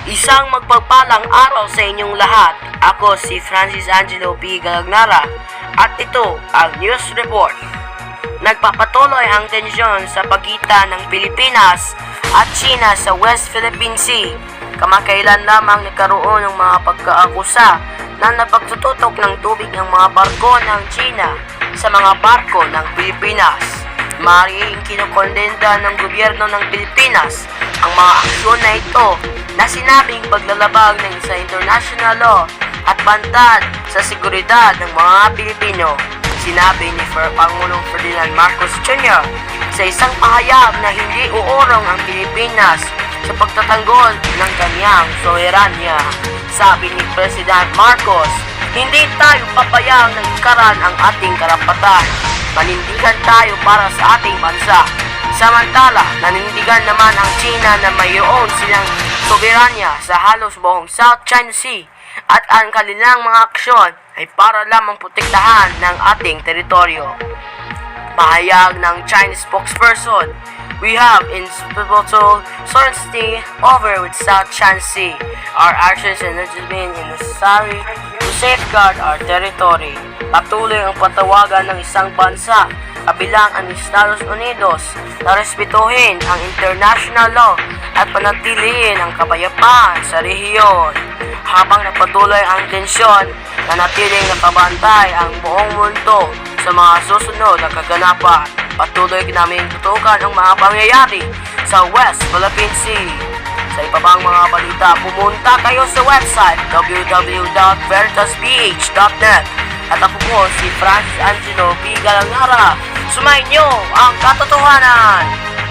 Isang magpagpalang araw sa inyong lahat. Ako si Francis Angelo P. Galagnara at ito ang News Report. Nagpapatuloy ang tensyon sa pagitan ng Pilipinas at China sa West Philippine Sea. Kamakailan lamang nagkaroon ng mga pagkaakusa na napagtututok ng tubig ng mga barko ng China sa mga barko ng Pilipinas. Maaaring kinukondenda ng gobyerno ng Pilipinas ang mga aksyon na ito na sinabing paglalabag ng sa international law at bantad sa seguridad ng mga Pilipino. Sinabi ni Pangulong Ferdinand Marcos Jr. sa isang pahayag na hindi uurong ang Pilipinas sa pagtatanggol ng kanyang soberanya. Sabi ni President Marcos, hindi tayo papayag na ikaran ang ating karapatan. Panindigan tayo para sa ating bansa. Samantala, nanindigan naman ang China na mayroon silang soberanya sa halos buong South China Sea at ang kanilang mga aksyon ay para lamang protektahan ng ating teritoryo. Pahayag ng Chinese spokesperson, we have invincible sovereignty over with South China Sea. Our actions and been necessary to safeguard our territory. Patuloy ang patawagan ng isang bansa kabilang ang Estados Unidos na respetuhin ang international law at panatilihin ang kapayapaan sa rehiyon. Habang nagpatuloy ang tensyon, nanatiling nakabantay ang buong mundo sa mga susunod na kaganapan. Patuloy namin tutukan ang mga pangyayari sa West Philippine Sea. Sa iba pang mga balita, pumunta kayo sa website www.veritasph.net. At ako po si Francis Angelo P. Galagnara. Sumayin niyo ang katotohanan!